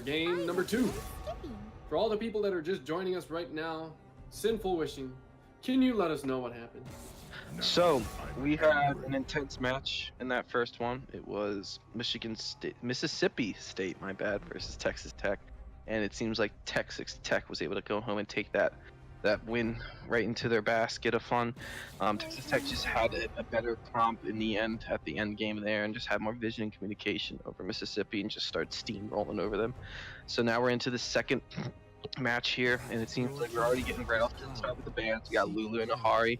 game number 2. For all the people that are just joining us right now, Sinful Wishing, can you let us know what happened? So we had an intense match in that first one. It was Mississippi State, my bad, versus Texas Tech, and it seems like Texas Tech was able to go home and take that win right into their basket of fun. Texas Tech just had a better comp in the end at the end game there, and just had more vision and communication over Mississippi, and just started steamrolling over them. So now we're into the second match here, and it seems like we're already getting right off to the start with the bands. We got Lulu and Ahari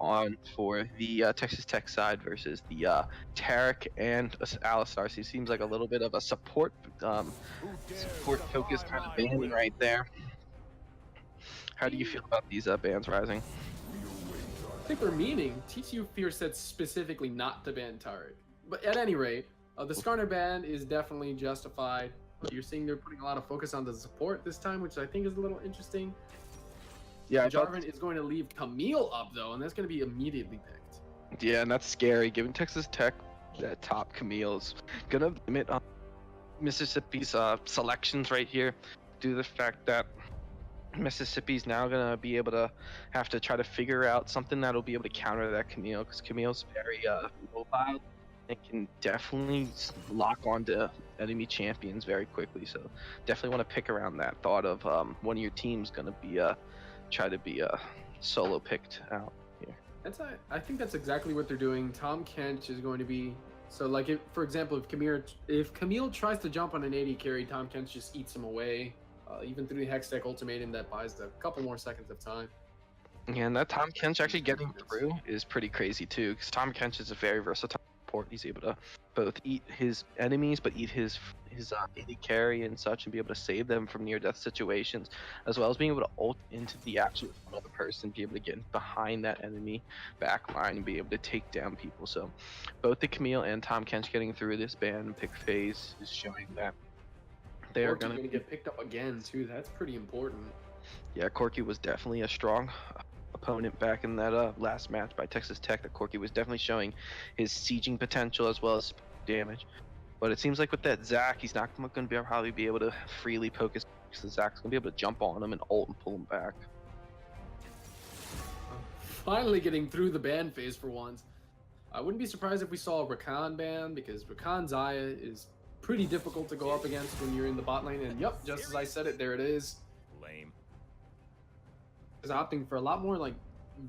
on for the Texas Tech side versus the Tarek and Alistar. So it seems like a little bit of a support focused kind of band right there. How do you feel about these bands rising? I think we're meaning TTU Fear said specifically not to ban Tarek. But at any rate, the Skarner ban is definitely justified. You're seeing they're putting a lot of focus on the support this time, which I think is a little interesting. Yeah, Jarvan is going to leave Camille up though, and that's going to be immediately picked. Yeah, and that's scary. Given Texas Tech, that top Camille is going to limit Mississippi's selections right here, due to the fact that Mississippi's now going to be able to have to try to figure out something that'll be able to counter that Camille, because Camille's very mobile and can definitely lock onto enemy champions very quickly. So definitely want to pick around that thought of one of your teams going to be try to be solo picked out here. I think that's exactly what they're doing. Tom Kench is going to be like, for example, if Camille tries to jump on an AD carry, Tom Kench just eats him away. Even through the Hextech ultimatum, that buys a couple more seconds of time. Yeah, and that Tom Kench actually getting through is pretty crazy too, because Tom Kench is a very versatile support. He's able to both eat his enemies, but eat his AD carry and such, and be able to save them from near-death situations, as well as being able to ult into the actual other person, be able to get behind that enemy backline and be able to take down people. So both the Camille and Tom Kench getting through this ban and pick phase is showing that they are going to get picked up again too. That's pretty important. Yeah, Corky was definitely a strong opponent back in that last match by Texas Tech. That Corky was definitely showing his sieging potential as well as damage. But it seems like with that Zach, he's not going to probably be able to freely focus, because Zach's going to be able to jump on him and ult and pull him back. Finally getting through the ban phase for once. I wouldn't be surprised if we saw a Rakan ban, because Rakan Zaya is pretty difficult to go up against when you're in the bot lane. And yep, just as I said it, there it is. Lame. Is opting for a lot more like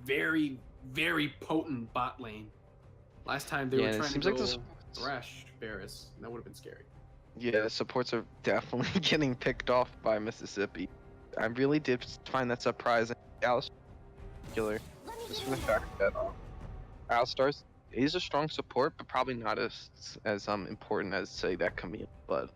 very, very potent bot lane. Last time they were trying to go thrash Varus, and that would have been scary. Yeah, supports are definitely getting picked off by Mississippi. I really did find that surprising. Alistar, just for the fact that Alistar's is a strong support, but probably not as important as, say, that Camille. But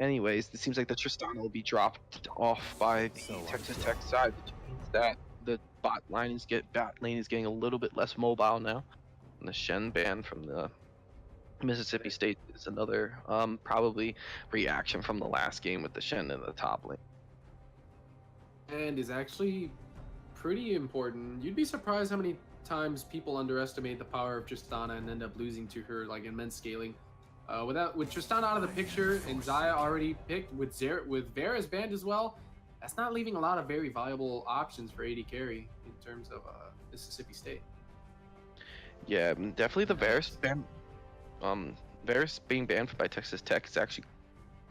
anyways, it seems like the Tristana will be dropped off by the Texas Tech side, which means that the bot lane is getting a little bit less mobile now. And the Shen ban from the Mississippi State is another probably reaction from the last game with the Shen in the top lane. And is actually pretty important. You'd be surprised how many times people underestimate the power of Tristana and end up losing to her like immense scaling. With Tristana out of the picture and Zaya already picked with Varus banned as well, that's not leaving a lot of very viable options for AD carry in terms of Mississippi State. Yeah, definitely the Varus ban. Varus being banned by Texas Tech is actually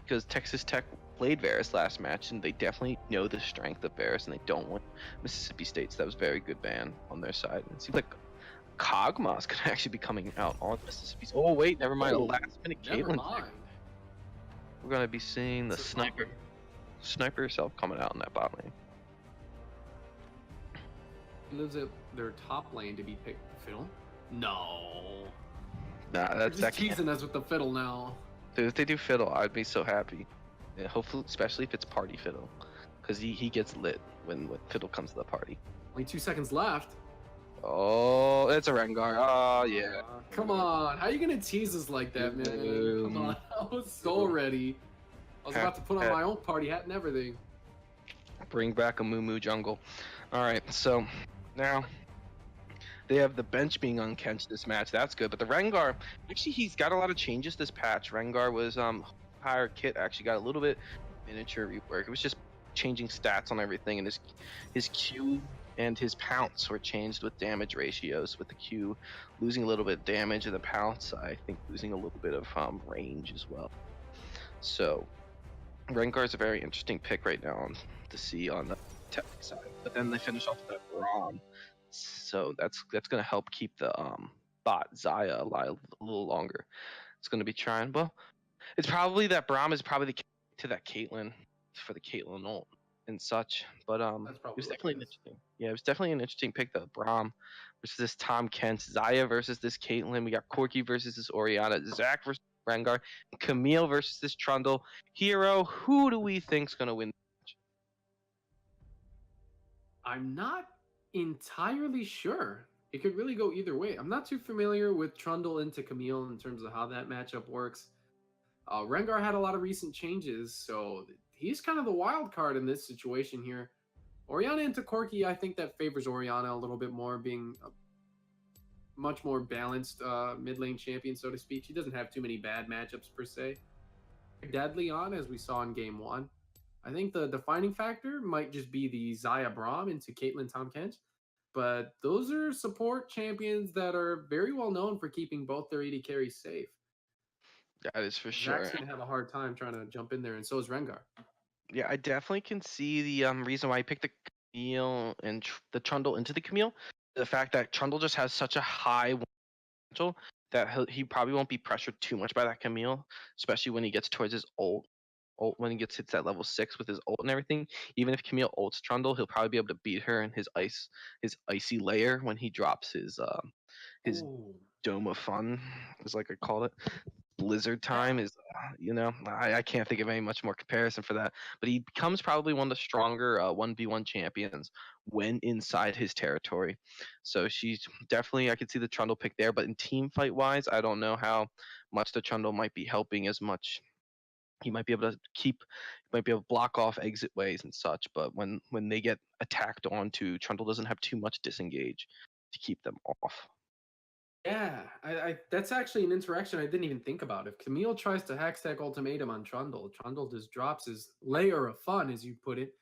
because Texas Tech played Varus last match, and they definitely know the strength of Varus, and they don't want Mississippi State. So that was a very good ban on their side. And it seems like Kog'Maw's could actually be coming out on Mississippi's. Oh wait, never mind. A last-minute Caitlyn. We're gonna be seeing the sniper herself coming out in that bot lane. Lives at their top lane to be picked. Fiddle? No. Nah, that's just teasing us with the fiddle now. Dude, if they do fiddle, I'd be so happy. Yeah, hopefully, especially if it's party fiddle, because he gets lit when fiddle comes to the party. Only 2 seconds left. Oh, it's a Rengar. Oh yeah. Come on, how are you gonna tease us like that, man? Come on, I was so ready. I was about to put on my own party hat and everything. Bring back a Moo jungle. All right, so now they have the bench being unkenched this match. That's good, but the Rengar, actually, he's got a lot of changes this patch. Rengar was higher kit actually got a little bit miniature rework. It was just changing stats on everything, and his Q and his pounce were changed with damage ratios. With the Q losing a little bit of damage, and the pounce, I think, losing a little bit of range as well. So Rengar's a very interesting pick right now to see on the tech side. But then they finish off with that Braum, so that's gonna help keep the bot Zaya alive a little longer. It's gonna be trying. Well, it's probably that Braum is probably the key to that Caitlyn for the Caitlyn ult and such. But That's it probably was what definitely it an is. interesting. Yeah, it was definitely an interesting pick though. Braum versus this Tom Kent, Zaya versus this Caitlyn. We got Corki versus this Oriana, Zach versus Rengar, Camille versus this Trundle. Hero, who do we think's gonna win? I'm not entirely sure. It could really go either way. I'm not too familiar with Trundle into Camille in terms of how that matchup works. Rengar had a lot of recent changes, so he's kind of the wild card in this situation here. Oriana into Corki, I think that favors Oriana a little bit more, being a much more balanced mid lane champion, so to speak. She doesn't have too many bad matchups per se. Deadly on, as we saw in game one. I think the defining factor might just be the Zaya Braum into Caitlyn Tom Kent. But those are support champions that are very well known for keeping both their AD carries safe. That is for Zach's sure. going to have a hard time trying to jump in there, and so is Rengar. Yeah, I definitely can see the reason why I picked the Camille and the Trundle into the Camille. The fact that Trundle just has such a high potential that he probably won't be pressured too much by that Camille, especially when he gets towards his ult. When he gets hits at level 6 with his ult and everything. Even if Camille ults Trundle, he'll probably be able to beat her in his icy layer when he drops his Ooh. Dome of Fun, is like I call it. Blizzard Yeah. time is, I can't think of any much more comparison for that. But he becomes probably one of the stronger 1v1 champions when inside his territory. So she's definitely, I could see the Trundle pick there. But in team fight wise, I don't know how much the Trundle might be helping as much. He might be able to block off exit ways and such. But when they get attacked onto, Trundle doesn't have too much disengage to keep them off. Yeah, that's actually an interaction I didn't even think about. If Camille tries to hackstack ultimatum on Trundle, Trundle just drops his layer of fun, as you put it,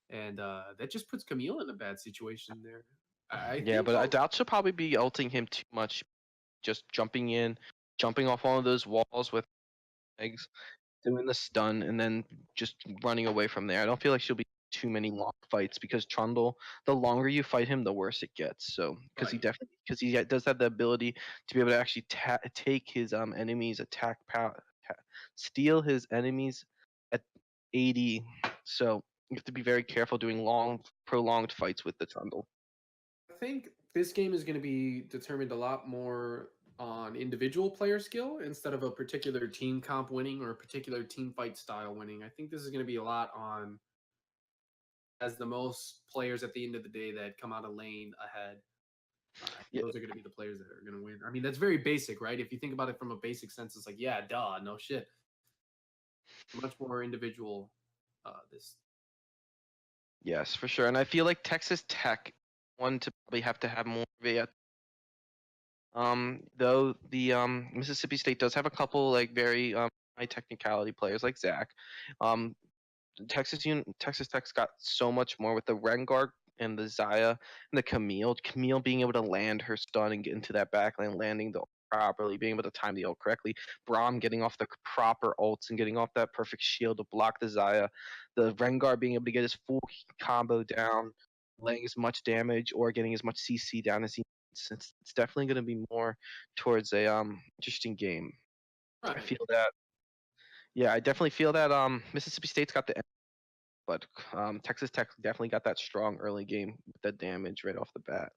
and that just puts Camille in a bad situation there. I Yeah, think but I doubt she'll probably be ulting him too much. Just jumping off one of those walls with legs, doing the stun, and then just running away from there. I don't feel like she'll be too many long fights because Trundle, the longer you fight him, the worse it gets. So right. because he does have the ability to be able to actually take his enemies attack power, steal his enemies at 80. So you have to be very careful doing long, prolonged fights with the Trundle. I think this game is going to be determined a lot more on individual player skill instead of a particular team comp winning or a particular team fight style winning. I think this is going to be a lot on as the most players at the end of the day that come out of lane ahead. Yeah, Those are going to be the players that are going to win. I mean, that's very basic, right? If you think about it from a basic sense, it's like, yeah, duh, no shit. Much more individual. This yes, for sure. And I feel like Texas Tech one to probably have to have more of a though the Mississippi State does have a couple like very high technicality players like Zach. Um Texas Tech's got so much more with the Rengar and the Zaya and the Camille. Camille being able to land her stun and get into that backline, landing the ult properly, being able to time the ult correctly. Braum getting off the proper ults and getting off that perfect shield to block the Zaya. The Rengar being able to get his full combo down, laying as much damage or getting as much CC down as he needs. It's definitely going to be more towards a interesting game. right. I feel that. Yeah, I definitely feel that Mississippi State's got the but Texas Tech definitely got that strong early game with that damage right off the bat.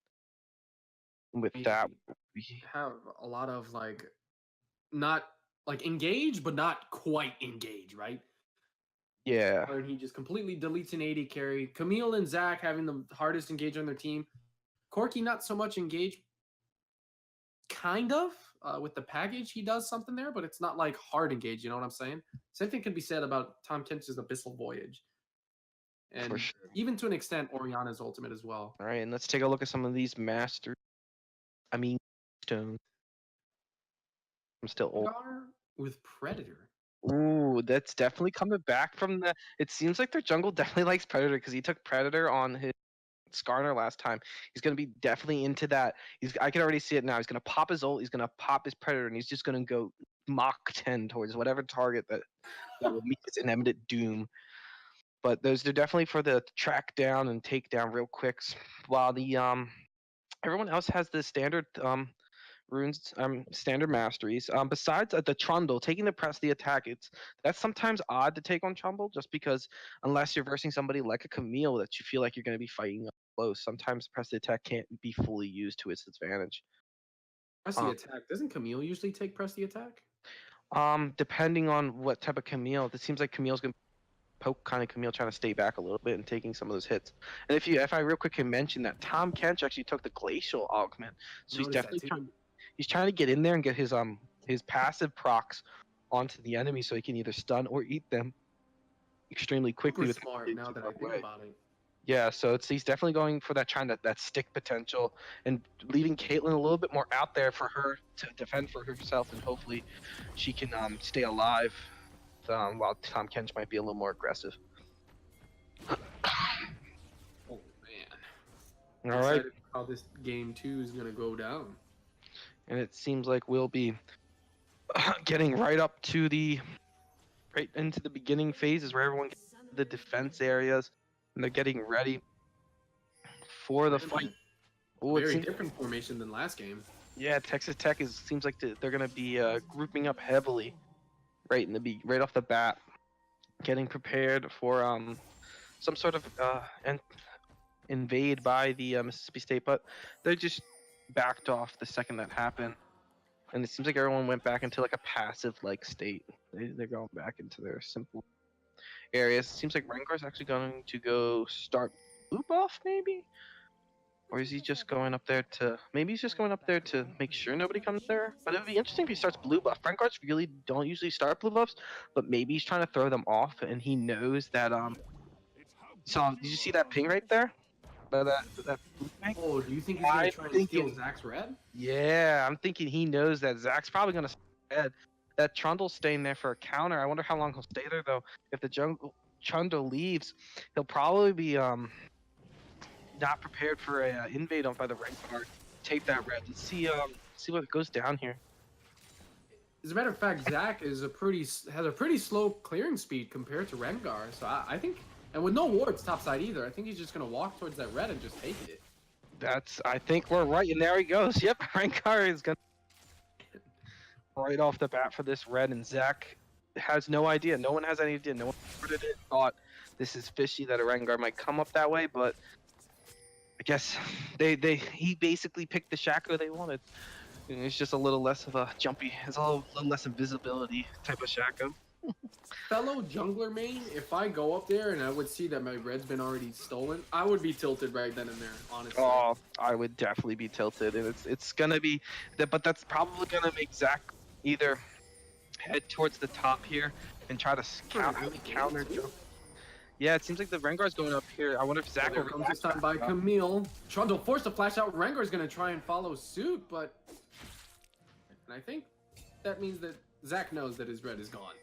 And with We that, have a lot of like not like engage, but not quite engage, right? yeah, And he just completely deletes an 80 carry. Camille and Zach having the hardest engage on their team. Corky not so much engage, kind of. With the package, he does something there, but it's not like hard engage. You know what I'm saying? Same thing can be said about Tom Kent's Abyssal Voyage, for and sure. even to an extent, Oriana's ultimate as well. All right, and let's take a look at some of these masters. I mean, Stone. I'm still old. Rengar with Predator. Ooh, that's definitely coming back from the. It seems like their jungle definitely likes Predator because he took Predator on his Skarner last time. He's gonna be definitely into that. I can already see it now. He's gonna pop his ult. He's gonna pop his Predator, and he's just gonna go Mach 10 towards whatever target that will meet its inevitable doom. But those are definitely for the track down and take down real quicks. While the everyone else has the standard runes, standard masteries. Besides the Trundle, taking the press the attack, that's sometimes odd to take on Trundle, just because unless you're versing somebody like a Camille that you feel like you're going to be fighting up close, sometimes press the attack can't be fully used to its advantage. Press the attack. Doesn't Camille usually take press the attack? Depending on what type of Camille, it seems like Camille's going to poke kind of Camille trying to stay back a little bit and taking some of those hits. And if I real quick can mention that Tom Kench actually took the glacial augment, so he's definitely trying to get in there and get his passive procs onto the enemy so he can either stun or eat them extremely quickly. Super smart now that I think about it. Yeah, so he's definitely going for that stick potential and leaving Caitlyn a little bit more out there for her to defend for herself, and hopefully she can stay alive while Tom Kench might be a little more aggressive. Oh man. All right. How this game 2 is gonna go down. And it seems like we'll be getting right into the beginning phases where everyone gets the defense areas and they're getting ready for the fight. Oh, very different formation than last game. Yeah, Texas Tech seems like they're gonna be grouping up heavily right off the bat, getting prepared for some sort of invade by the Mississippi State, but they just backed off the second that happened, and it seems like everyone went back into like a passive like state. They're going back into their simple areas. It seems like Rengar's actually going to go start blue buff, maybe, or is he just going up there to? Maybe he's just going up there to make sure nobody comes there. But it would be interesting if he starts blue buff. Rengar's really don't usually start blue buffs, but maybe he's trying to throw them off, and he knows that So did you see that ping right there? That oh, do you think he's gonna try to steal Zach's red? Yeah, I'm thinking he knows that Zach's probably gonna stay red. That Trundle's staying there for a counter. I wonder how long he'll stay there though. If the Trundle leaves, he'll probably be not prepared for a invade on by the right part. Take that red. Let's see what goes down here. As a matter of fact, Zach has a pretty slow clearing speed compared to Rengar. So I think. And with no wards topside either, I think he's just going to walk towards that red and just take it. I think we're right, and there he goes. Yep, Rengar is going to right off the bat for this red, and Zach has no idea. No one has any idea. No one ordered it, thought this is fishy that a Rengar might come up that way, but I guess he basically picked the Shaco they wanted. And it's just a little less of a jumpy, it's a little less invisibility type of Shaco. Fellow jungler main, if I go up there and I would see that my red's been already stolen, I would be tilted right then and there, honestly. Oh, I would definitely be tilted, and it's gonna be, but that's probably gonna make Zach either head towards the top here and try to counter. Yeah, it seems like the Rengar's going up here. I wonder if Zach will comes this time by Camille. Trundle forced to flash out. Rengar's gonna try and follow suit, but and I think that means that Zach knows that his red is gone.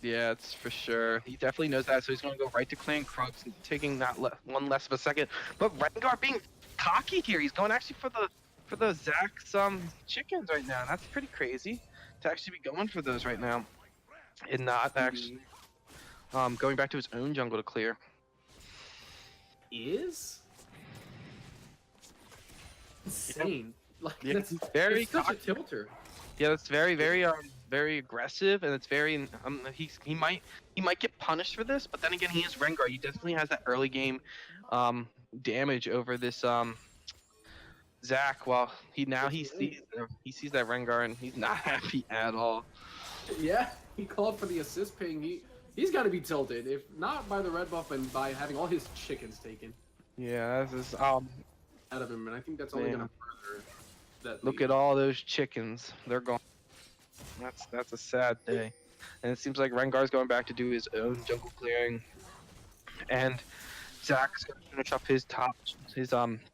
Yeah, it's for sure. He definitely knows that, so he's going to go right to clearing Krugs, taking that one less of a second. But Rengar being cocky here. He's going actually for the Zach's chickens right now. That's pretty crazy to actually be going for those right now, and not actually going back to his own jungle to clear. Is insane. Like that's very such a tilter. Yeah, that's very aggressive, and it's very he might get punished for this, but then again, he is Rengar. He definitely has that early game damage over this Zach. While he sees that Rengar and he's not happy at all. Yeah, he called for the assist ping. He's got to be tilted, if not by the red buff and by having all his chickens taken. Yeah, this is out of him, and I think that's only gonna further that. Look at all those chickens. They're gone. That's a sad day, and it seems like Rengar's going back to do his own jungle clearing, and Zach's gonna finish up his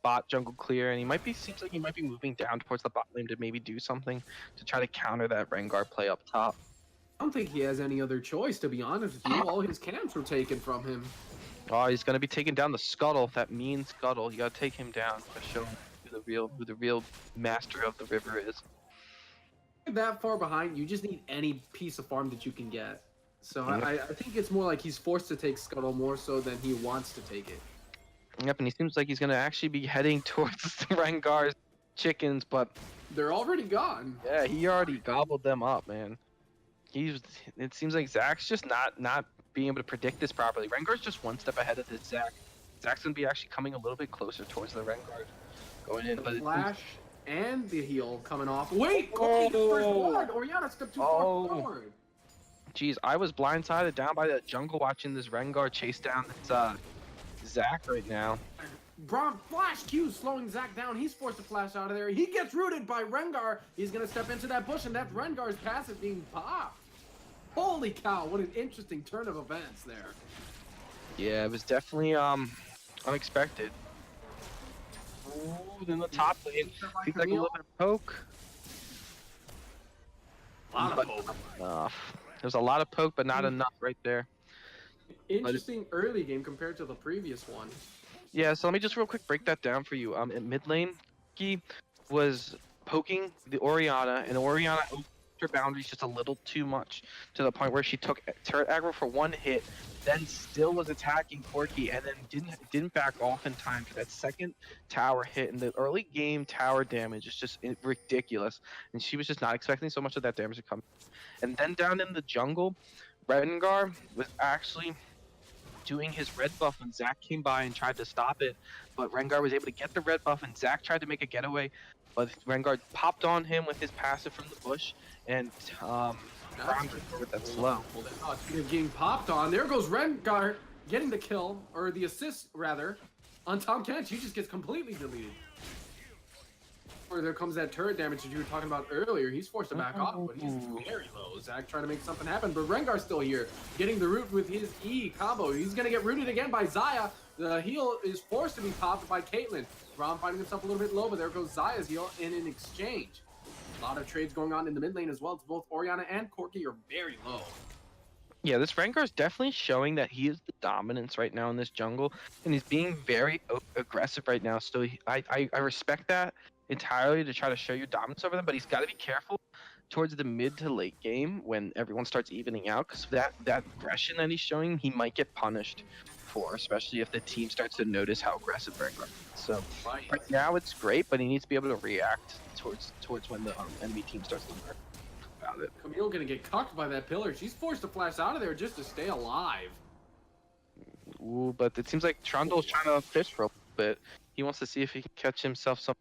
bot jungle clear, and seems like he might be moving down towards the bot lane to maybe do something to try to counter that Rengar play up top. I don't think he has any other choice, to be honest with you. All his camps were taken from him. Oh, he's gonna be taking down the Scuttle. That mean Scuttle. You gotta take him down to show him who the real master of the river is. That far behind, you just need any piece of farm that you can get. So I think it's more like he's forced to take Scuttle more so than he wants to take it. Yep, and he seems like he's gonna actually be heading towards Rengar's chickens, but They're already gone. yeah, he already gobbled them up, man. It seems like Zach's just not being able to predict this properly. Rengar's just one step ahead of this Zach. Zach's gonna be actually coming a little bit closer towards the Rengar going in, The but flash and the heal coming off. Wait, Corky gets first blood. Oriana stepped too far forward. Jeez, I was blindsided down by the jungle watching this Rengar chase down this Zach right now. Braum flash Q slowing Zach down. He's forced to flash out of there. He gets rooted by Rengar. He's gonna step into that bush, and that's Rengar's passive being popped. Holy cow! What an interesting turn of events there. Yeah, it was definitely unexpected. Ooh, then the top lane, seems like a little bit of poke. A lot of poke. There's a lot of poke, but not enough right there. Interesting early game compared to the previous one. Yeah, so let me just real quick break that down for you. In mid lane, he was poking the Oriana, and Oriana opened her boundaries just a little too much to the point where she took turret aggro for one hit, then still was attacking Corky, and then didn't back off in time for that second tower hit. And the early game tower damage is just ridiculous, and she was just not expecting so much of that damage to come. And then down in the jungle, Rengar was actually doing his red buff when Zach came by and tried to stop it, but Rengar was able to get the red buff, and Zach tried to make a getaway, but Rengar popped on him with his passive from the bush, and with that slow. Getting popped on. There goes Rengar getting the kill, or the assist rather, on Tom Kench. He just gets completely deleted. Or there comes that turret damage that you were talking about earlier. He's forced to back off, but he's very low. Zach trying to make something happen, but Rengar's still here, getting the root with his E combo. He's gonna get rooted again by Xayah. The heal is forced to be popped by Caitlyn. Braum finding himself a little bit low, but there goes Xayah's heal in an exchange. A lot of trades going on in the mid lane as well. Both Oriana and Corky are very low. Yeah, this Rengar is definitely showing that he is the dominance right now in this jungle, and he's being very aggressive right now. So I respect that entirely, to try to show you dominance over them, but he's got to be careful towards the mid to late game when everyone starts evening out, because that aggression that he's showing, he might get punished for, especially if the team starts to notice how aggressive Rengar is. So right now it's great, but he needs to be able to react towards when the enemy team starts to learn about it. Camille gonna get cucked by that pillar. She's forced to flash out of there just to stay alive. Ooh, but it seems like Trundle's trying to fish for a little bit. He wants to see if he can catch himself some,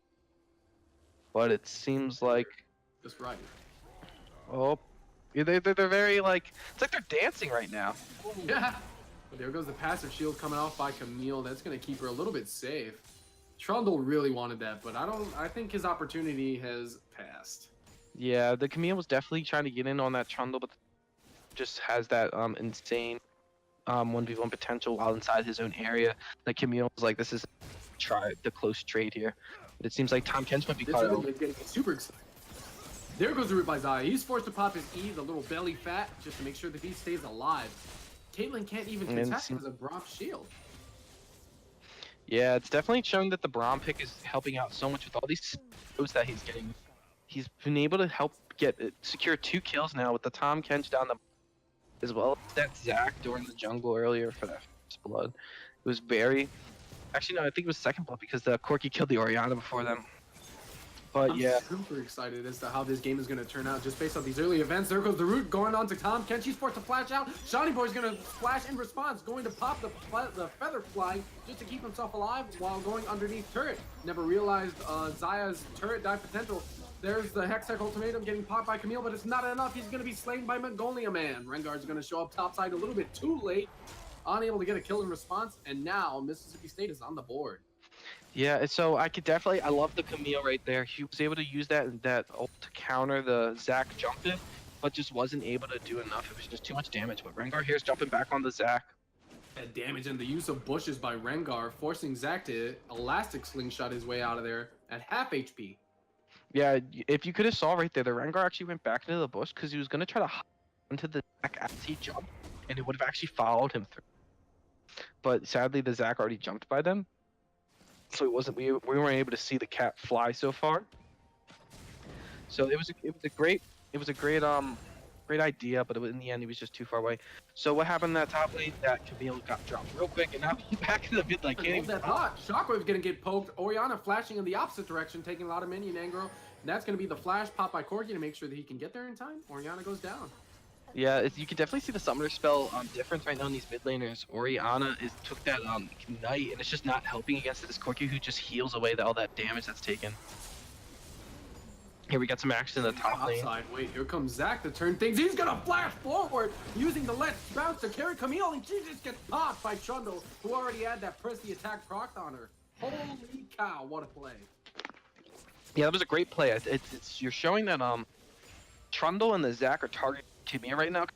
but it seems like Just right. Oh, yeah, they're very like, it's like they're dancing right now. Yeah. But there goes the passive shield coming off by Camille. That's gonna keep her a little bit safe. Trundle really wanted that, but I think his opportunity has passed. Yeah, the Camille was definitely trying to get in on that Trundle, but just has that insane 1v1 potential while inside his own area. The Camille was like, this is the close trade here. But it seems like Tom Kench might be caught out. Getting super excited. There goes the root by Xayah. He's forced to pop his E, the little belly fat, just to make sure that he stays alive. Caitlyn can't even contest because of Braum's shield. Yeah, it's definitely showing that the Braum pick is helping out so much with all these throws that he's getting. He's been able to help secure 2 kills now with the Tom Kench down the, as well as that Zach during the jungle earlier for that first blood. It was very, actually no, I think it was second blood because the Corky killed the Oriana before them. But I'm yeah, super excited as to how this game is going to turn out just based on these early events. There goes the root going on to Tom Kench. He's forced to flash out. Shiny Boy's going to flash in response, going to pop the feather fly just to keep himself alive while going underneath turret. Never realized Xayah's turret dive potential. There's the Hextech ultimatum getting popped by Camille, but it's not enough. He's going to be slain by Mongolia Man. Rengar's going to show up topside a little bit too late, unable to get a kill in response, and now Mississippi State is on the board. yeah. So I love the Camille right there. He was able to use that ult to counter the Zach jump in, but just wasn't able to do enough. It was just too much damage. But Rengar here's jumping back on the Zach. That damage and the use of bushes by Rengar, forcing Zach to elastic slingshot his way out of there at half HP. Yeah, if you could have saw right there, the Rengar actually went back into the bush because he was gonna try to into the Zac as he jumped, and it would have actually followed him through. But sadly, the Zac already jumped by them, so it wasn't. We weren't able to see the cat fly so far. So it was a great idea, but in the end, he was just too far away. So what happened in that top lane? That Camille got dropped real quick, and now he's back in the mid like Hold that thought. Shockwave's gonna get poked. Orianna flashing in the opposite direction, taking a lot of minion aggro. And that's gonna be the flash pop by Corki to make sure that he can get there in time. Orianna goes down. Yeah, you can definitely see the summoner spell difference right now in these mid laners. Orianna took that ignite, and it's just not helping against this Corki who just heals away all that damage that's taken. Here we got some action in the top lane. Outside. Wait, here comes Zac to turn things. He's gonna flash forward using the let's bounce to carry Camille, and she just gets popped by Trundle, who already had that press the attack proc on her. Holy cow, what a play. Yeah, that was a great play. It's you're showing that Trundle and the Zac are targeting Camille right now.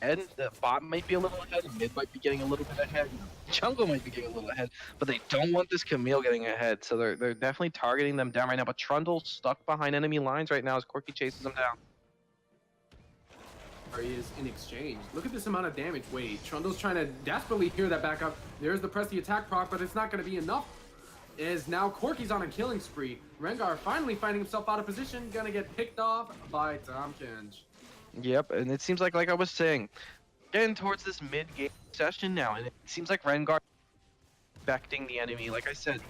And the bot might be a little ahead, and mid might be getting a little bit ahead, jungle might be getting a little ahead, but they don't want this Camille getting ahead, so they're definitely targeting them down right now. But Trundle's stuck behind enemy lines right now as Corki chases him down. He is in exchange. Look at this amount of damage. Wait, Trundle's trying to desperately hear that back up. There's the press the attack proc, but it's not going to be enough. Is now Corki's on a killing spree. Rengar finally finding himself out of position, gonna get picked off by Tahm Kench. Yep, and it seems like I was saying, getting towards this mid-game session now, and it seems like Rengar affecting the enemy. Like I said,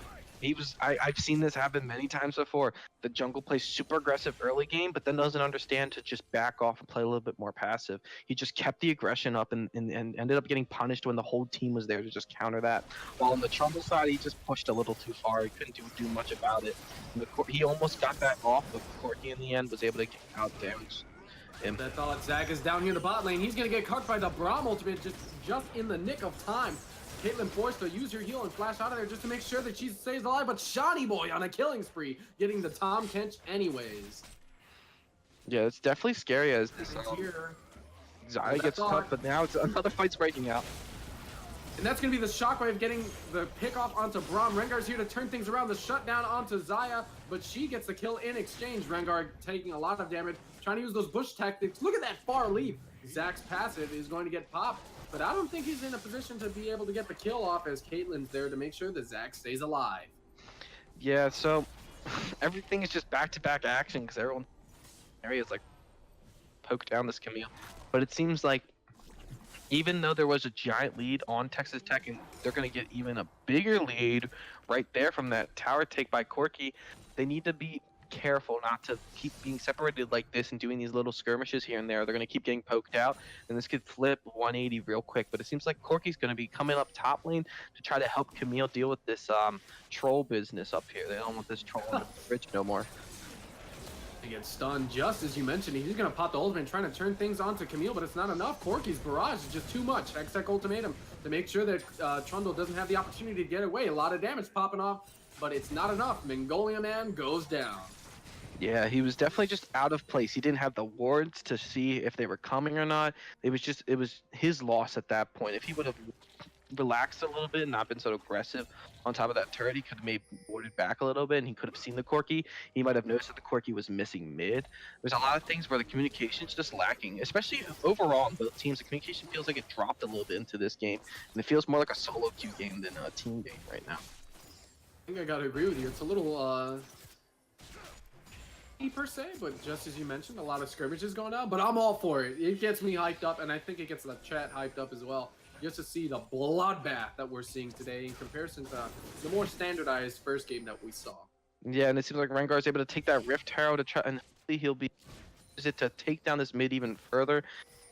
I've seen this happen many times before. The jungle plays super aggressive early game, but then doesn't understand to just back off and play a little bit more passive. He just kept the aggression up and ended up getting punished when the whole team was there to just counter that. While on the Trundle side, he just pushed a little too far. He couldn't do much about it. He almost got that off, but Corki in the end was able to get out damage. That thought Zac is down here in the bot lane. He's gonna get caught by the Braum ultimate just in the nick of time. Caitlyn forced to use her heal and flash out of there just to make sure that she stays alive, but Shani Boy on a killing spree, getting the Tahm Kench anyways. Yeah, it's definitely scary as this Xayah gets tough, but now it's another fight's breaking out. And that's going to be the Shockwave getting the pick off onto Braum. Rengar's here to turn things around, the shutdown onto Xayah, but she gets the kill in exchange. Rengar taking a lot of damage, trying to use those bush tactics. Look at that far leap. Zac's passive is going to get popped, but I don't think he's in a position to be able to get the kill off as Caitlyn's there to make sure that Zac stays alive. Yeah, so everything is just back-to-back action because everyone areas like poke down this Camille. But it seems like even though there was a giant lead on Texas Tech, and they're going to get even a bigger lead right there from that tower take by Corki, they need to be careful not to keep being separated like this and doing these little skirmishes here and there. They're going to keep getting poked out, and this could flip 180 real quick. But it seems like Corki's going to be coming up top lane to try to help Camille deal with this troll business up here. They don't want this troll on the bridge no more. He gets stunned just as you mentioned. He's going to pop the ultimate, trying to turn things onto Camille, but it's not enough. Corki's barrage is just too much. Hextech ultimatum to make sure that Trundle doesn't have the opportunity to get away. A lot of damage popping off, but it's not enough. Mongolia Man goes down. Yeah, he was definitely just out of place. He didn't have the wards to see if they were coming or not. It was his loss at that point. If he would have relaxed a little bit and not been so aggressive on top of that turret, he could have maybe warded back a little bit and he could have seen the Corki. He might have noticed that the Corki was missing mid. There's a lot of things where the communication's just lacking, especially overall on both teams. The communication feels like it dropped a little bit into this game, and it feels more like a solo queue game than a team game right now. I think I gotta agree with you. It's a little per se, but just as you mentioned, a lot of skirmishes going on, but I'm all for it. It gets me hyped up, and I think it gets the chat hyped up as well, just to see the bloodbath that we're seeing today in comparison to the more standardized first game that we saw. Yeah, and it seems like Rengar is able to take that Rift Arrow to try, and hopefully he'll be use it to take down this mid even further,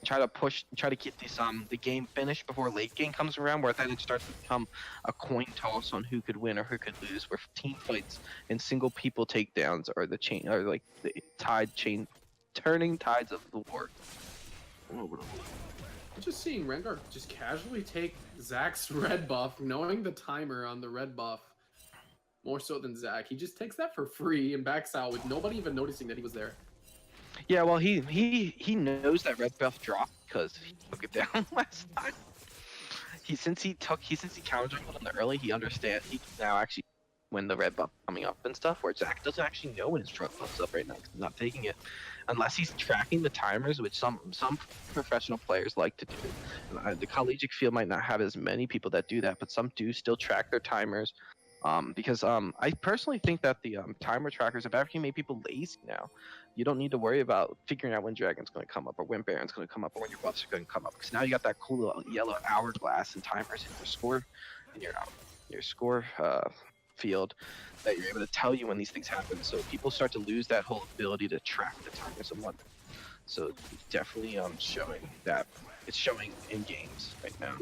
try to get this the game finished before late game comes around, where then it starts to become a coin toss on who could win or who could lose, where team fights and single people takedowns are the chain, or like the turning tides of the war. Just seeing Rengar just casually take Zac's red buff, knowing the timer on the red buff more so than Zac. He just takes that for free and backs out with nobody even noticing that he was there. Yeah, well, he knows that red buff dropped because he took it down last time. Since he counter jungled in the early, he understands. He can now actually when the red buff coming up and stuff, where Zach doesn't actually know when his front buff's up right now 'cause he's not taking it, unless he's tracking the timers, which some professional players like to do. The collegiate field might not have as many people that do that, but some do still track their timers. Because I personally think that the timer trackers have actually made people lazy now. You don't need to worry about figuring out when Dragon's going to come up or when Baron's going to come up or when your buffs are going to come up, because now you got that cool little yellow hourglass and timers in your score field that you're able to tell you when these things happen. So people start to lose that whole ability to track the timers and whatnot. So it's definitely showing that it's showing in games right now.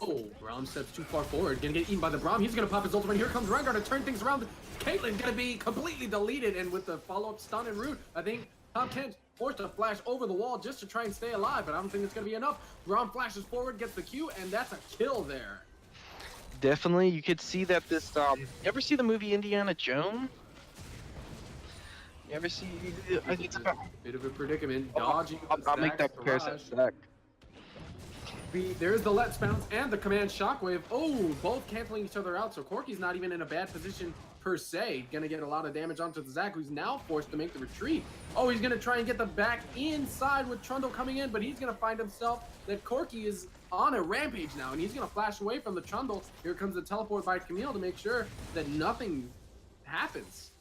Oh, Braum steps too far forward. Gonna get eaten by the Braum. He's gonna pop his ultimate. Here comes Rengar to turn things around. Caitlyn gonna be completely deleted, and with the follow-up stun and root, I think Top 10 forced to flash over the wall just to try and stay alive, but I don't think it's gonna be enough. Braum flashes forward, gets the Q, and that's a kill there. Definitely, you could see that this. You ever see the movie Indiana Jones? You ever see? It's about bit of a predicament. Dodging. I'll make that comparison. Zach. There's the Let's Bounce and the Command Shockwave. Oh, both canceling each other out, so Corki's not even in a bad position per se. Gonna get a lot of damage onto the Zach, who's now forced to make the retreat. Oh, he's gonna try and get the back inside with Trundle coming in, but he's gonna find himself that Corki is on a rampage now, and he's gonna flash away from the Trundle. Here comes the teleport by Camille to make sure that nothing happens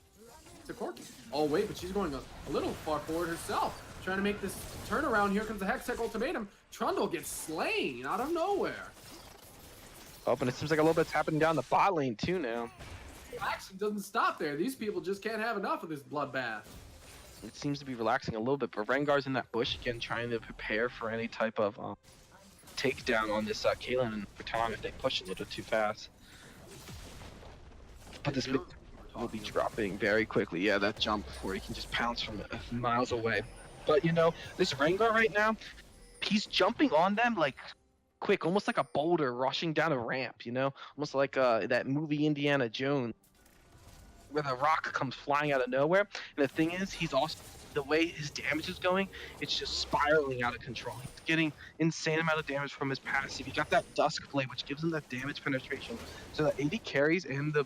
to Corki. Oh wait, but she's going a little far forward herself, trying to make this turnaround. Here comes the Hextech ultimatum. Trundle gets slain out of nowhere. Oh, but it seems like a little bit's happening down the bot lane too now. Action doesn't stop there. These people just can't have enough of this bloodbath. It seems to be relaxing a little bit, but Rengar's in that bush again, trying to prepare for any type of takedown on this Caitlyn and Baton if they push a little too fast. But this will be dropping very quickly. Yeah, that jump where he can just pounce from miles away. But you know, this Rengar right now, he's jumping on them like quick, almost like a boulder rushing down a ramp, you know? Almost like that movie Indiana Jones, where the rock comes flying out of nowhere. And the thing is, he's also, the way his damage is going, it's just spiraling out of control. He's getting insane amount of damage from his passive. He got that Dusk Blade, which gives him that damage penetration. So the AD carries and the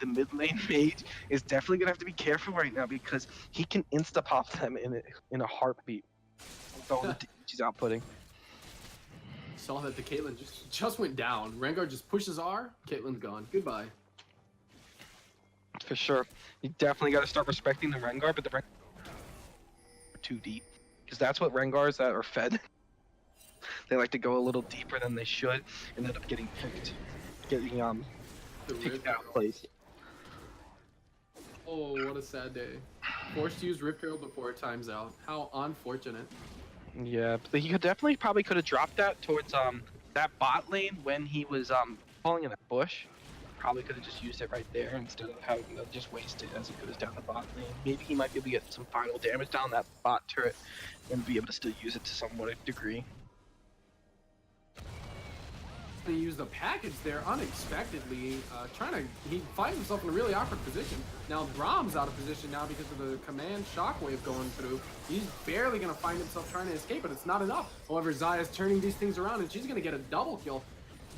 mid lane mage is definitely gonna have to be careful right now, because he can insta pop them in a heartbeat with all the damage he's outputting. Saw that the Caitlyn just went down. Rengar just pushes R. Caitlyn's gone. Goodbye. For sure, you definitely got to start respecting the Rengar, but the Rengar too deep, because that's what Rengars that are fed. They like to go a little deeper than they should, and end up getting picked out of place. Oh, what a sad day. Forced to use Rift Herald before it times out. How unfortunate. Yeah, but he probably could have dropped that towards that bot lane when he was falling in that bush. Probably could have just used it right there instead of having to just waste it as he goes down the bot lane. Maybe he might be able to get some final damage down that bot turret and be able to still use it to somewhat a degree. He used a package there unexpectedly, he finds himself in a really awkward position. Now Braum's out of position now because of the command shockwave going through. He's barely gonna find himself trying to escape, but it's not enough. However, Zaya's turning these things around, and she's gonna get a double kill.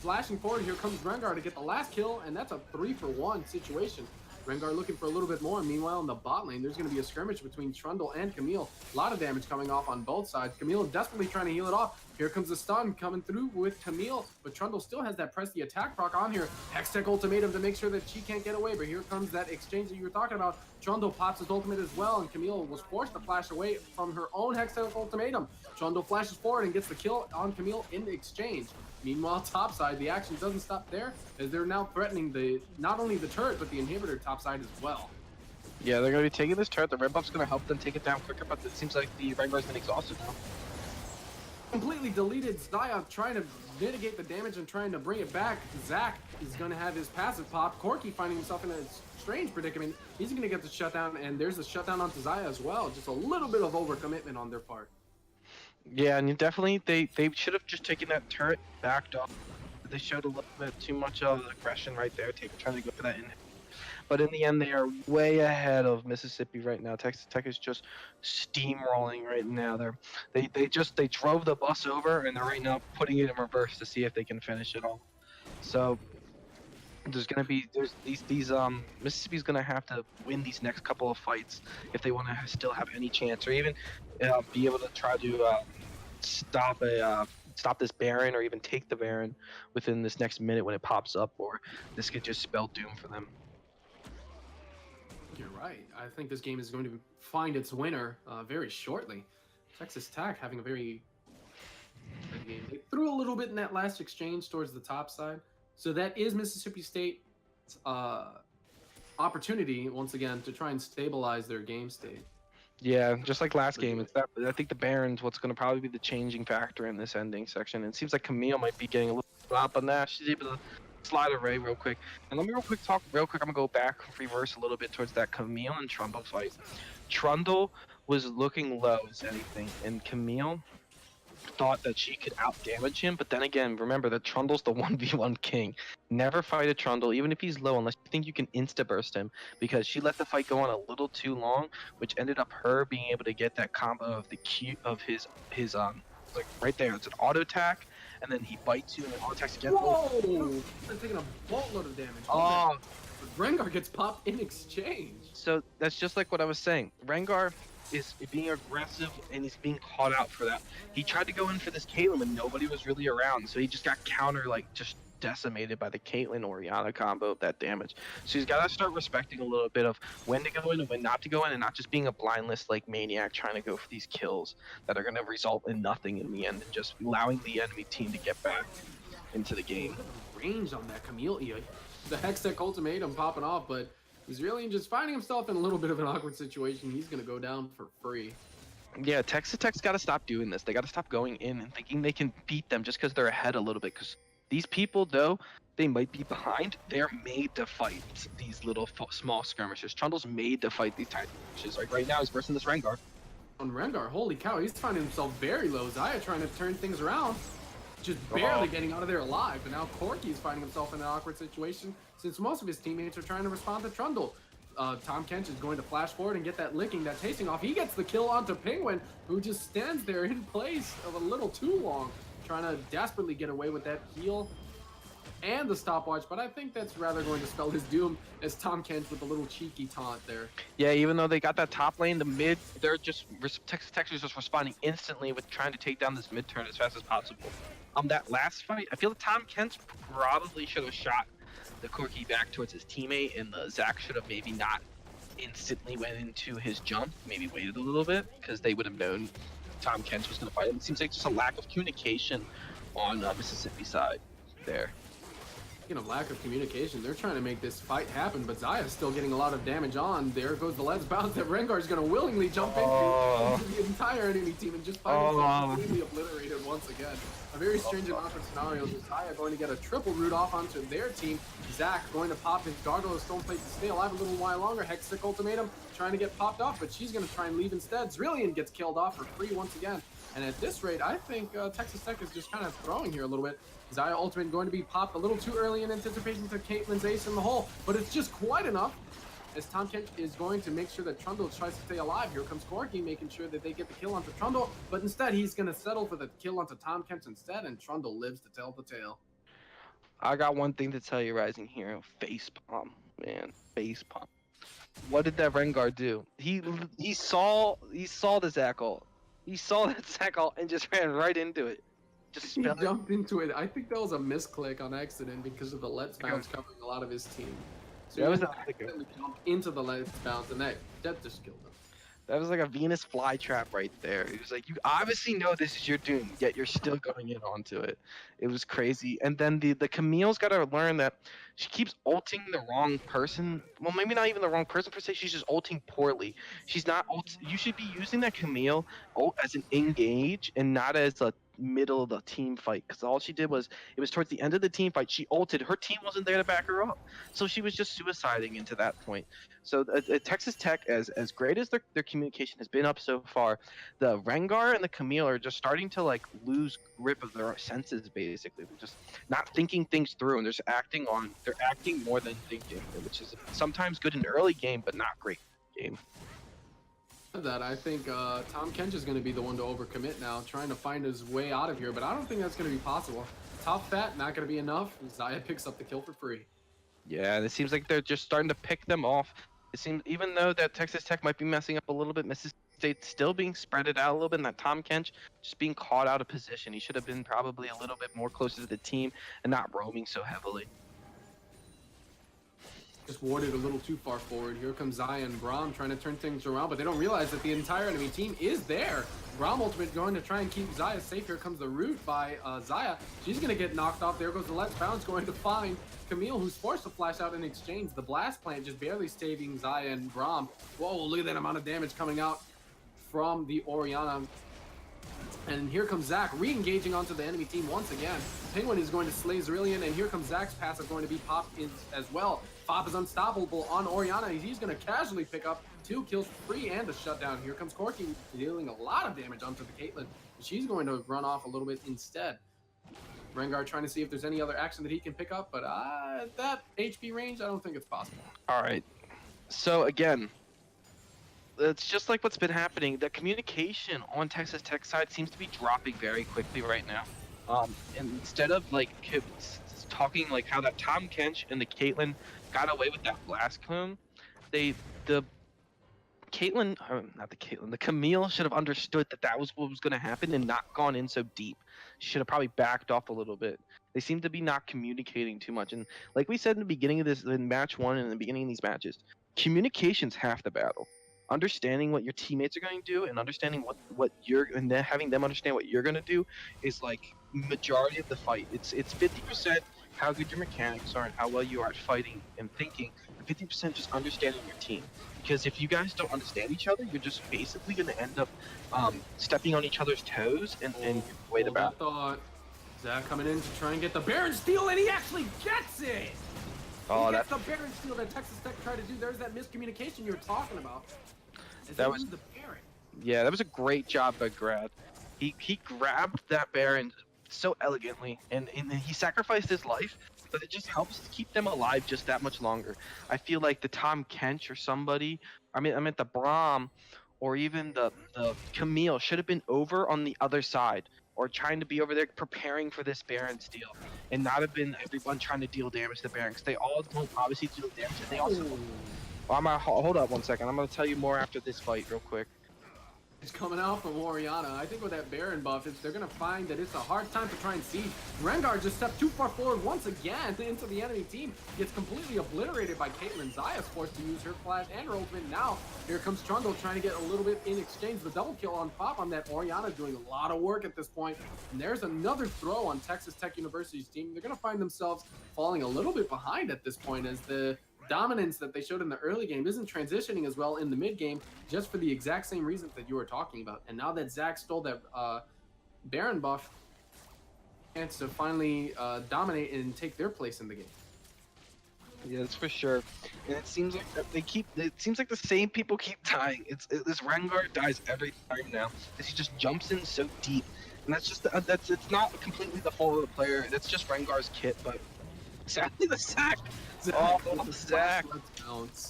Flashing forward, here comes Rengar to get the last kill, and that's a 3-for-1 situation. Rengar looking for a little bit more. Meanwhile, in the bot lane, there's going to be a skirmish between Trundle and Camille. A lot of damage coming off on both sides. Camille desperately trying to heal it off. Here comes the stun coming through with Camille, but Trundle still has that press the attack proc on here. Hextech ultimatum to make sure that she can't get away, but here comes that exchange that you were talking about. Trundle pops his ultimate as well, and Camille was forced to flash away from her own Hextech ultimatum. Trundle flashes forward and gets the kill on Camille in the exchange. Meanwhile, topside, the action doesn't stop there, as they're now threatening not only the turret, but the inhibitor topside as well. Yeah, they're going to be taking this turret. The red buff's going to help them take it down quicker, but it seems like the Rengar's been exhausted now. Completely deleted. Zaya trying to mitigate the damage and trying to bring it back. Zach is going to have his passive pop. Corki finding himself in a strange predicament. He's going to get the shutdown, and there's a shutdown onto Zaya as well. Just a little bit of overcommitment on their part. Yeah, and definitely they should have just taken that turret backed off. They showed a little bit too much of aggression right there, trying to go for that in. But in the end, they are way ahead of Mississippi right now. Texas Tech is just steamrolling right now. They drove the bus over, and they're right now putting it in reverse to see if they can finish it all. So There's these Mississippi's gonna have to win these next couple of fights if they want to still have any chance, or even be able to try to stop this Baron, or even take the Baron within this next minute when it pops up, or this could just spell doom for them. You're right. I think this game is going to find its winner very shortly. Texas Tech having a very good game. They threw a little bit in that last exchange towards the top side. So that is Mississippi State's opportunity, once again, to try and stabilize their game state. Yeah, just like last game, it's that. I think the Baron's what's going to probably be the changing factor in this ending section. It seems like Camille might be getting a little up on that. She's able to slide away real quick. And let me talk real quick. I'm gonna go back, reverse a little bit towards that Camille and Trundle fight. Trundle was looking low as anything, and Camille thought that she could out damage him, but then again, remember that Trundle's the 1v1 king. Never fight a Trundle, even if he's low, unless you think you can insta burst him, because she let the fight go on a little too long, which ended up her being able to get that combo of the Q of his like right there. It's an auto attack, and then he bites you and auto attacks again. Whoa! They're taking a boatload of damage. Oh, Rengar gets popped in exchange. so that's just like what I was saying. Rengar is being aggressive and he's being caught out for that. He tried to go in for this Caitlyn and nobody was really around, so he just got just decimated by the Caitlyn Orianna combo of that damage. So he's got to start respecting a little bit of when to go in and when not to go in, and not just being a blindless like maniac trying to go for these kills that are going to result in nothing in the end, and just allowing the enemy team to get back into the game. Range on that Camellia. The Hextech ultimatum popping off, but Israelian just finding himself in a little bit of an awkward situation. He's going to go down for free. Yeah, Texas Tech's got to stop doing this. They got to stop going in and thinking they can beat them just because they're ahead a little bit. Because these people, though, they might be behind. They're made to fight these little small skirmishes. Trundle's made to fight these tiny skirmishes. Like right now, he's versing this Rengar. On Rengar, holy cow, he's finding himself very low. Zaya trying to turn things around. Just barely getting out of there alive. But now Corky's finding himself in an awkward situation since most of his teammates are trying to respond to Trundle. Tom Kench is going to flash forward and get that licking, that tasting off. He gets the kill onto Penguin, who just stands there in place of a little too long, trying to desperately get away with that heal and the stopwatch, but I think that's rather going to spell his doom as Tom Kench with a little cheeky taunt there. Yeah, even though they got that top lane, the mid, they're just, Texas is just responding instantly with trying to take down this mid turn as fast as possible. That last fight, I feel that Tom Kench probably should have shot the Corky back towards his teammate, and the Zach should have maybe not instantly went into his jump, maybe waited a little bit, because they would have known Tom Kench was going to fight him. It seems like just a lack of communication on Mississippi side there. Speaking of lack of communication, they're trying to make this fight happen, but Zaya's still getting a lot of damage on. There goes the Let's Bounce that Rengar's going to willingly jump into the entire enemy team and just find himself completely obliterated once again. A very strange and awkward scenario. Zaya going to get a triple root off onto their team. Zach going to pop his Gargoyle Stone Plate to stay alive a little while longer. Hextech Ultimatum trying to get popped off, but she's going to try and leave instead. Zrillion gets killed off for free once again. And at this rate, I think Texas Tech is just kind of throwing here a little bit. Zaya Ultimate going to be popped a little too early in anticipation to Caitlyn's ace in the hole, but it's just quite enough as Tom Kent is going to make sure that Trundle tries to stay alive. Here comes Corky making sure that they get the kill onto Trundle, but instead he's going to settle for the kill onto Tom Kent instead, and Trundle lives to tell the tale. I got one thing to tell you, Rising Hero. Facepalm, man. Facepalm. What did that Rengar do? He saw the Zac ult. He saw that Zac ult and just ran right into it. He jumped into it. I think that was a misclick on accident because of the Let's Bounce covering a lot of his team. So he accidentally jumped into the Let's Bounce, and that just killed him. That was like a Venus flytrap right there. It was like, you obviously know this is your doom, yet you're still going in onto it. It was crazy. And then the Camille's got to learn that she keeps ulting the wrong person. Well, maybe not even the wrong person per se. She's just ulting poorly. She's not you should be using that Camille ult as an engage and not as a middle of the team fight, because all she did was, it was towards the end of the team fight, she ulted, her team wasn't there to back her up, so she was just suiciding into that point. So Texas Tech, as great as their communication has been up so far, the Rengar and the Camille are just starting to like lose grip of their senses. Basically, they're just not thinking things through, and they're acting more than thinking, which is sometimes good in early game but not great game. That I think Tom Kench is going to be the one to overcommit now, trying to find his way out of here, but I don't think that's going to be possible. Top fat, not going to be enough. Zaya picks up the kill for free. Yeah, and it seems like they're just starting to pick them off. It seems even though that Texas Tech might be messing up a little bit, Mississippi State still being spreaded out a little bit, and that Tom Kench just being caught out of position. He should have been probably a little bit more closer to the team and not roaming so heavily. Just warded a little too far forward. Here comes Zaya and Braum trying to turn things around, but they don't realize that the entire enemy team is there. Braum ultimate going to try and keep Zaya safe. Here comes the root by Zaya. She's going to get knocked off. There goes the Let's Bounce going to find Camille, who's forced to flash out in exchange. The blast plant just barely saving Zaya and Braum. Whoa, look at that amount of damage coming out from the Orianna. And here comes Zach re-engaging onto the enemy team once again. Penguin is going to slay Zrillion, and here comes Zach's passive going to be popped in as well. Pop is unstoppable on Orianna. He's going to casually pick up 2 kills free and a shutdown. Here comes Corky dealing a lot of damage onto the Caitlyn. She's going to run off a little bit instead. Rengar trying to see if there's any other action that he can pick up, but at that HP range, I don't think it's possible. All right. So again, it's just like what's been happening. The communication on Texas Tech side seems to be dropping very quickly right now. And instead of like talking like how that Tom Kench and the Caitlyn got away with that blast cone, the Caitlyn, not the Caitlyn, the Camille should have understood that that was what was going to happen and not gone in so deep. She should have probably backed off a little bit. They seem to be not communicating too much. And like we said in the beginning of this, in match 1 and in the beginning of these matches, communication's half the battle. Understanding what your teammates are going to do and understanding what you're, and then having them understand what you're going to do is like majority of the fight. It's 50% how good your mechanics are and how well you are at fighting and thinking, and 50% just understanding your team. Because if you guys don't understand each other, you're just basically going to end up stepping on each other's toes and wait about. Thought Zach coming in to try and get the Baron steal, and he actually gets it. Oh, that's the Baron steal that Texas Tech tried to do. There's that miscommunication you were talking about. That was the Baron. Yeah, that was a great job by Grad. He grabbed that Baron so elegantly, and he sacrificed his life, but it just helps to keep them alive just that much longer. I feel like the Tom Kench or somebody, I meant the Braum, or even the Camille should have been over on the other side, or trying to be over there preparing for this Baron steal, and not have been everyone trying to deal damage to the Baron, because they all don't obviously deal damage, and they also... Well, hold up 1 second. I'm gonna tell you more after this fight, real quick. It's coming out from Orianna. I think with that Baron buff, they're gonna find that it's a hard time to try and siege. Rengar just stepped too far forward once again into the enemy team. Gets completely obliterated by Caitlyn. Zaya's forced to use her flash and her ultimate. Now here comes Trundle trying to get a little bit in exchange. The double kill on Pop on that. Orianna doing a lot of work at this point. And there's another throw on Texas Tech University's team. They're gonna find themselves falling a little bit behind at this point as the dominance that they showed in the early game isn't transitioning as well in the mid game, just for the exact same reasons that you were talking about. And now that Zach stole that Baron buff, chance to finally dominate and take their place in the game. Yeah, that's for sure. And it seems like that it seems like the same people keep dying. This Rengar dies every time now, because he just jumps in so deep. And that's just it's not completely the fault of the player. That's just Rengar's kit, but exactly the Zach. Oh, Zach.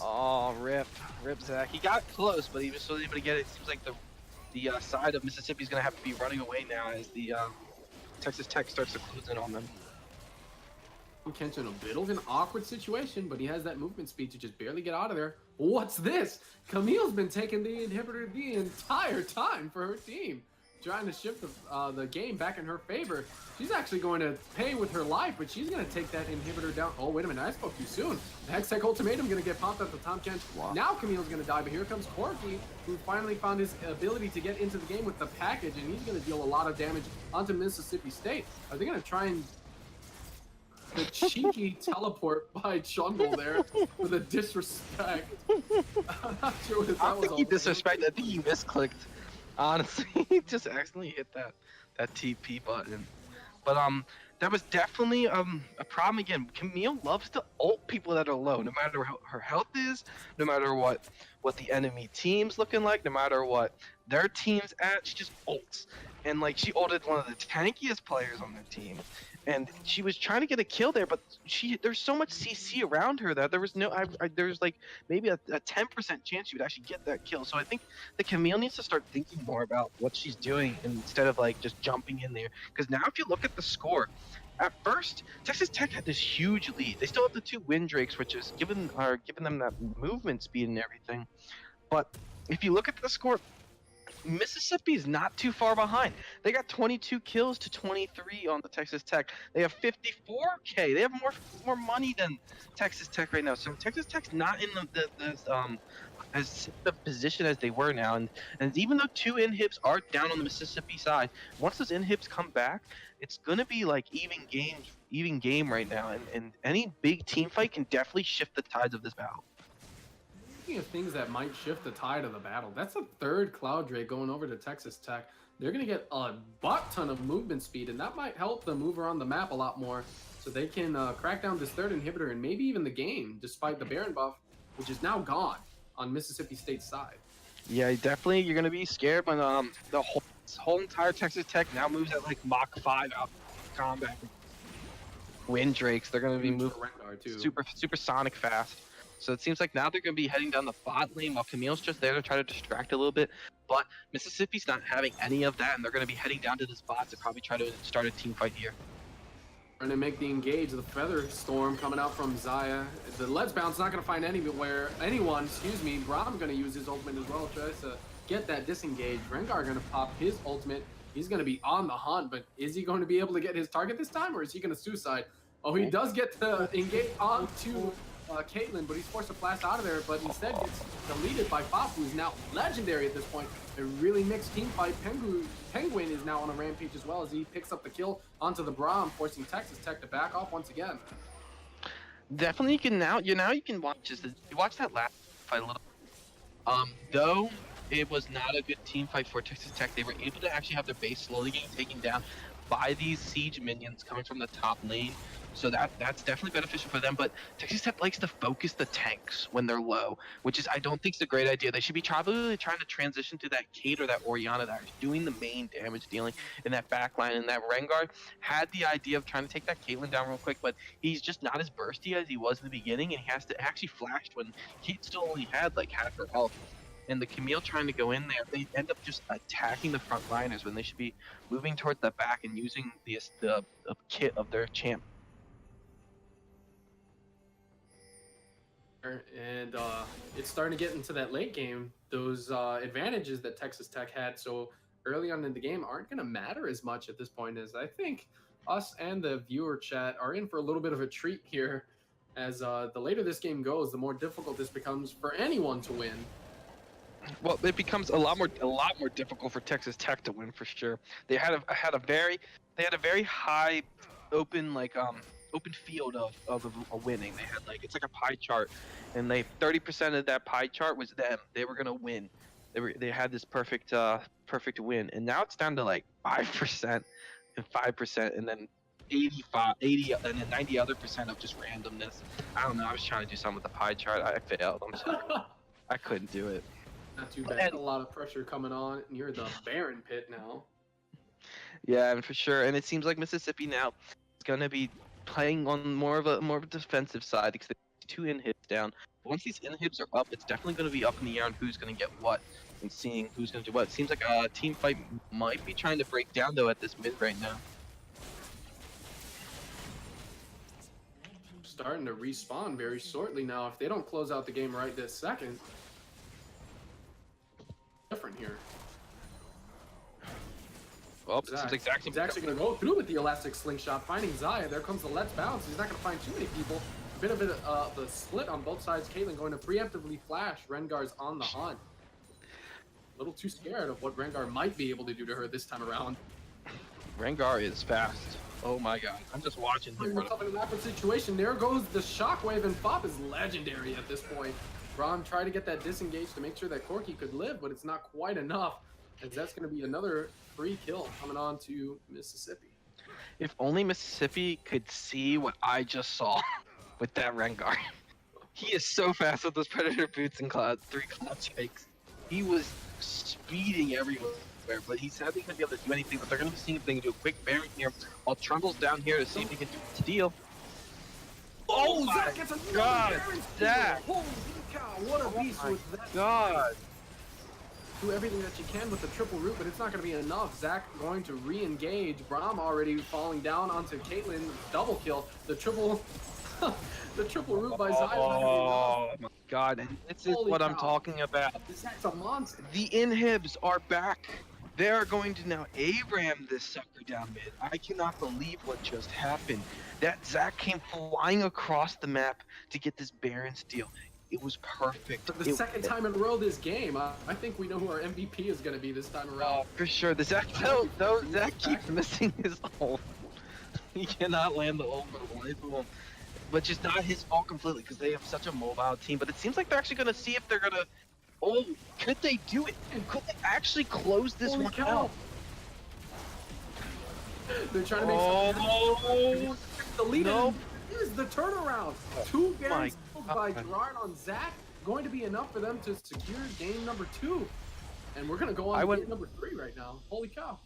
Oh, rip Zach. He got close, but he was still able to get it. It seems like the side of Mississippi is going to have to be running away now as the Texas Tech starts to close in on them. Kench in a bit of an awkward situation, but he has that movement speed to just barely get out of there. What's this? Camille's been taking the inhibitor the entire time for her team, trying to shift the game back in her favor. She's actually going to pay with her life, but she's going to take that inhibitor down. Oh, wait a minute, I spoke too soon. The Hextech Ultimatum going to get popped up to Tom Kench. Wow. Now Camille's going to die, but here comes Corky, who finally found his ability to get into the game with the package, and he's going to deal a lot of damage onto Mississippi State. Are they going to try and... The cheeky teleport by Trundle there with a disrespect. I'm not sure what that was. I don't think he disrespected, I think he misclicked. Honestly, he just accidentally hit that TP button. But that was definitely a problem again. Camille loves to ult people that are low, no matter how her health is, no matter what the enemy team's looking like, no matter what their team's at, she just ults. And like she ulted one of the tankiest players on their team. And she was trying to get a kill there, but there's so much CC around her that there was no, there's like maybe a 10% chance she would actually get that kill. So I think the Camille needs to start thinking more about what she's doing instead of like just jumping in there. Because now if you look at the score, At first, Texas Tech had this huge lead. They still have the 2 wind drakes, which is giving them that movement speed and everything. But if you look at the score, Mississippi's not too far behind. They got 22 kills to 23 on the Texas Tech. They have 54K. They have more money than Texas Tech right now. So Texas Tech's not in as the position as they were now. And even though 2 inhibs are down on the Mississippi side, once those inhibs come back, it's gonna be like even game right now. And any big team fight can definitely shift the tides of this battle. Speaking of things that might shift the tide of the battle, that's a 3rd Cloud Drake going over to Texas Tech. They're going to get a butt ton of movement speed, and that might help them move around the map a lot more, so they can crack down this 3rd inhibitor and maybe even the game, despite the Baron buff, which is now gone on Mississippi State's side. Yeah, definitely you're going to be scared when the whole entire Texas Tech now moves at like Mach 5 out combat. Wind Drakes, they're going to be moving super sonic fast. So it seems like now they're going to be heading down the bot lane while Camille's just there to try to distract a little bit. But Mississippi's not having any of that, and they're going to be heading down to this bot to probably try to start a team fight here. Trying to make the engage, the Feather Storm coming out from Xayah. The Let's Bounce not going to find anyone, excuse me. Braum's going to use his ultimate as well, tries to get that disengage. Rengar going to pop his ultimate. He's going to be on the hunt, but is he going to be able to get his target this time, or is he going to suicide? Oh, he does get to engage onto Caitlyn, but he's forced to blast out of there, but instead gets deleted by Fop, who's now legendary at this point. A really mixed team fight. Penguin is now on a rampage as well as he picks up the kill onto the Braum, forcing Texas Tech to back off once again. Definitely, you can watch that last fight a little. Though it was not a good team fight for Texas Tech, they were able to actually have their base slowly getting taken down by these siege minions coming from the top lane. So that's definitely beneficial for them, but Texas Tech likes to focus the tanks when they're low, which is I don't think is a great idea. They should be probably trying to transition to that Kate or that Orianna that are doing the main damage dealing in that back line. And that Rengar had the idea of trying to take that Caitlyn down real quick, but he's just not as bursty as he was in the beginning, and he has to actually flashed when Kate still only had like half her health. And the Camille trying to go in there, they end up just attacking the front liners when they should be moving towards the back and using the kit of their champ. And it's starting to get into that late game. Those advantages that Texas Tech had so early on in the game aren't going to matter as much at this point, as I think us and the viewer chat are in for a little bit of a treat here, as the later this game goes, the more difficult this becomes for anyone to win. Well, it becomes a lot more difficult for Texas Tech to win for sure. They had a very high open field of a winning. They had it's like a pie chart, and 30% of that pie chart was them. They were gonna win. They had this perfect win, and now it's down to 5% and 5%, and then 80 and then 90 other percent of just randomness. I don't know. I was trying to do something with the pie chart. I failed. I'm sorry. I couldn't do it. Not too bad. A lot of pressure coming on near the Baron pit now. Yeah, and for sure. And it seems like Mississippi now is gonna be playing on more of a defensive side because they have 2 inhibs down. But once these inhibs are up, it's definitely going to be up in the air on who's going to get what and seeing who's going to do what. It seems like a team fight might be trying to break down though at this mid right now. Starting to respawn very shortly now. If they don't close out the game right this second, different here. Well, Zach, he's actually going to go through with the elastic slingshot, finding Xayah. There comes the Let's Bounce. He's not going to find too many people. A bit of the split on both sides. Caitlyn going to preemptively flash. Rengar's on the hunt. A little too scared of what Rengar might be able to do to her this time around. Rengar is fast. Oh my god. I'm just watching him. In an awkward situation. There goes the shockwave, and Fop is legendary at this point. Braum tried to get that disengage to make sure that Corki could live, but it's not quite enough, as that's going to be another free kill coming on to Mississippi. If only Mississippi could see what I just saw with that Rengar. He is so fast with those Predator boots and 3 cloud strikes. He was speeding everywhere, but he's sadly going to be able to do anything, but they're going to be seeing if they can do a quick Baron here while Trundle's down here to see if he can do a steal. Oh my god! Zach! Holy cow, what a beast was that! God! do everything that she can with the triple root, but it's not going to be enough. Zach going to re-engage. Braum already falling down onto Caitlyn. Double kill. The triple, the triple root by Zai. Oh my god, and this is Holy what I'm cow. talking about. Zach's a monster. The inhibs are back. They are going to now ARAM this sucker down mid. I cannot believe what just happened. That Zach came flying across the map to get this Baron steal. It was perfect. For the second time in a row this game, I think we know who our MVP is going to be this time around. For sure. The Zach, no, Zach keeps missing his ult. He cannot land the ult for the life of him. Which is not his fault completely because they have such a mobile team. But it seems like they're actually going to see if they're going to... Oh, could they do it? Could they actually close this Holy one cow. out? They're trying to make Oh, the lead. no. Here's the turnaround. 2 my Barons by God. Gerard on Zach. Going to be enough for them to secure game number 2. And we're going to go on I to would- game number 3 right now. Holy cow.